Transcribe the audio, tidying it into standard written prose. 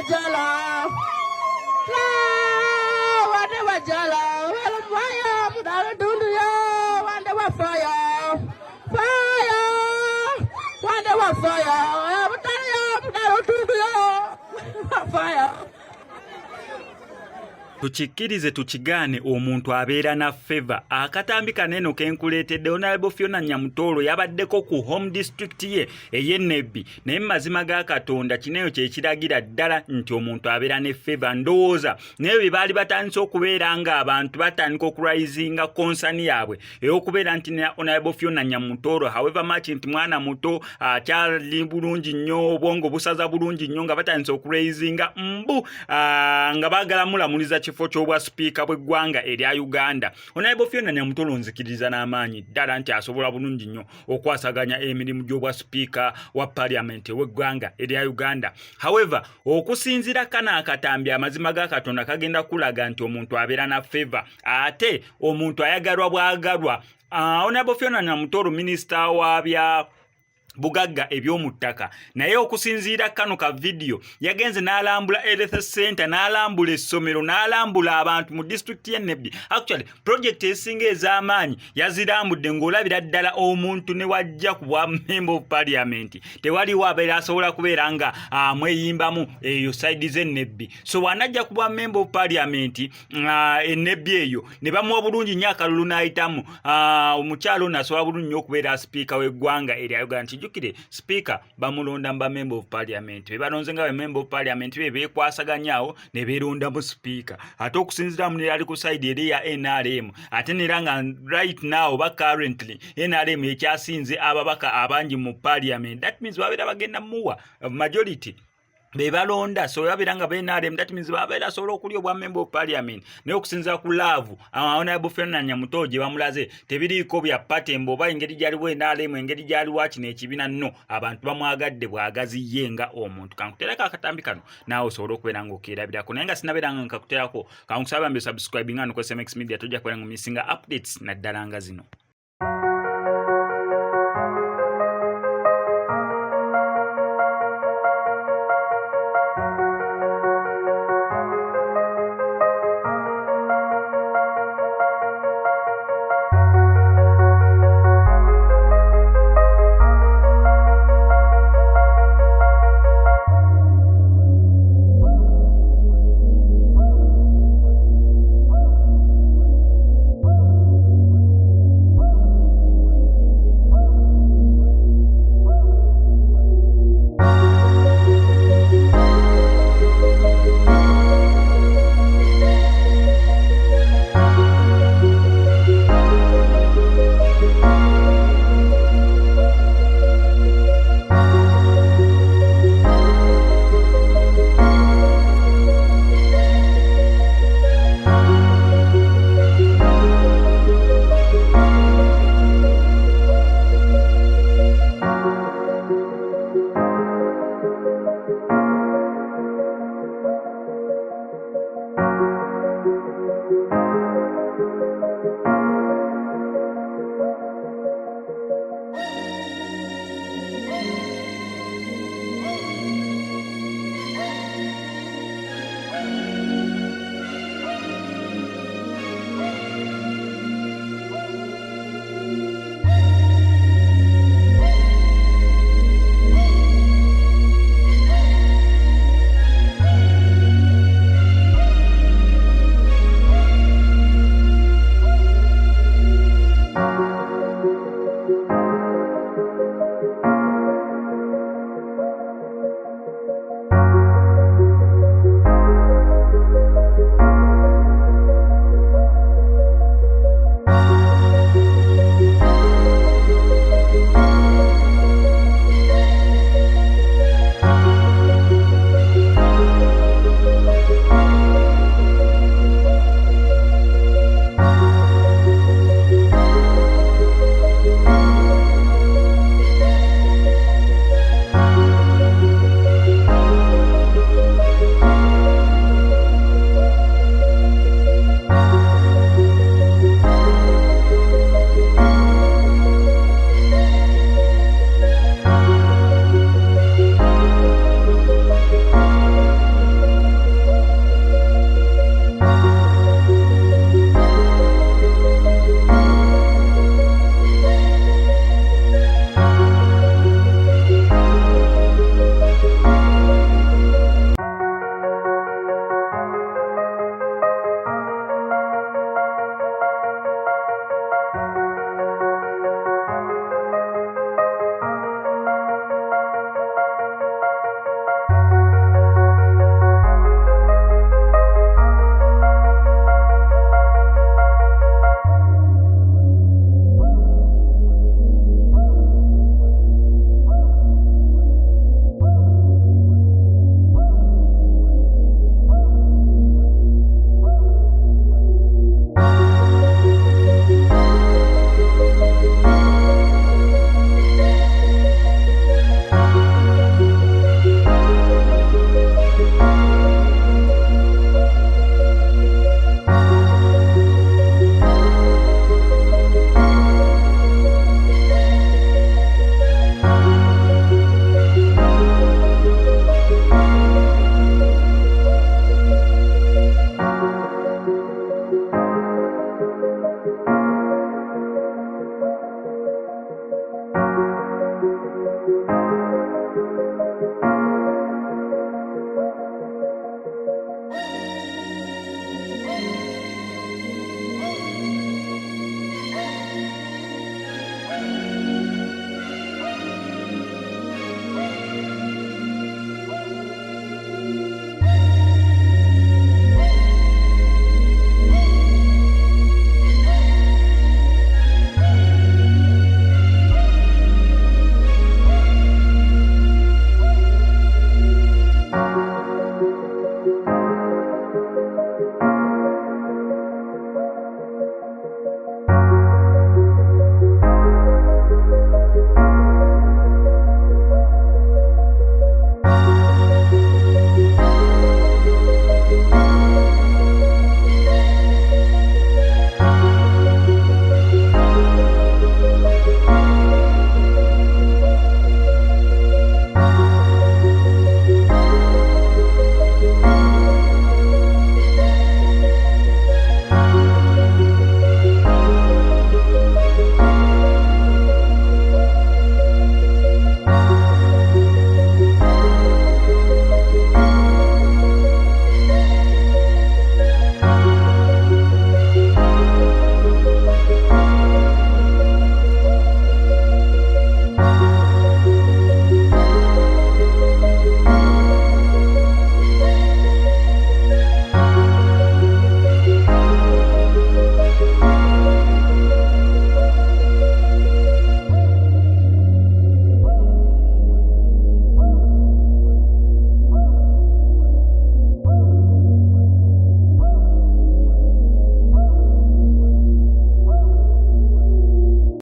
wajala. Wande wajala. Well, fire. Mudala dundu yo. Wande wa fire. Fire. Wande wa fire. Mudala dundu yo. Fire. Tukikkirize tukigane omuntu abeera na favor. Akatambi kaneno kenkuleetedde Honorable Fiona Nyamutoolo yabaddeko ku home district ye ey'Ennebbi naye mazima ga Katonda kineyo kye kiragira ddala nti omuntu abeera ne favor. Ndowooza naye bye baali batandise okubeera nga abantu batandika okurisinga konsani yaabwe ey'okubeera nti Honorable Fiona Nyamutoolo however much nti mwana muto akyali bulungi nnyo obwongo busaza bulungi nnyo nga batandise okurisinga nga baagala mulamuliza kifo ky'obwa speaker bw'eggwanga erya Uganda. Honorable Fiona Nyamutoolo nzikiriza n'amaanyi ddala nti asobola bulungi nnyo okwasaganya emirimu gy'obwa speaker wa parliament w'eggwanga erya Uganda. However, okusinzira kana akatambi amazima ga Katonda kagenda kulaga nti omuntu abeera na favor ate omuntu ayagalwa bwagalwa. Honorable Fiona Nyamutoolo minister wa bya bugagga ebyomuttaka naye okusinziira kano ka video yagenze n'alambula health center n'alambula essomero n'alambula abantu mu district y'Ennebbi. Actually project esinga ez'amaanyi yazirambudde ng'olabira ddala omuntu ne wajja ku bwa member of parliament tewaliwo abeera asobola kubeera nga amweyimbamu eyo side z'Ennebbi. So wanajja ku bwa member of parliament Ennebbi eyo ne bamuwa bulungi nnyo akalulu n'ayitamu omukyalo ono asobola bulungi nnyo okubeera speaker w'eggwanga erya Uganda. Speaker bamulonda mba member of parliament bebalonze nga member of parliament bekwasaganyaawo ne beronda mu speaker ate okusinzira mu ali ku side eri ya NRM ate neranga right now ba currently NRM ekyasinze ababaka abangi mu parliament. That means babeera bagenda muwa majority bebalonda. So yabiranga NRM that means babeera asobola okulya obwa member of parliament naye okusinza ku laavu Honorable Fiona Nyamutoolo gye bamulaze tebiriiko bya party mboba engeri gyaliwo NRM engeri gyaliwo kino ekibiina nno abantu bamwagadde bwagazi ye nga omuntu. Kankuterako akatambi kano naawe osobola okubeera ng'okeerabirako naye nga sinabeeranga nkakuterako kankusaba mbe subscribing ano ku SMX Media tojja kubeera ng'omisinga updates naddala nga zino.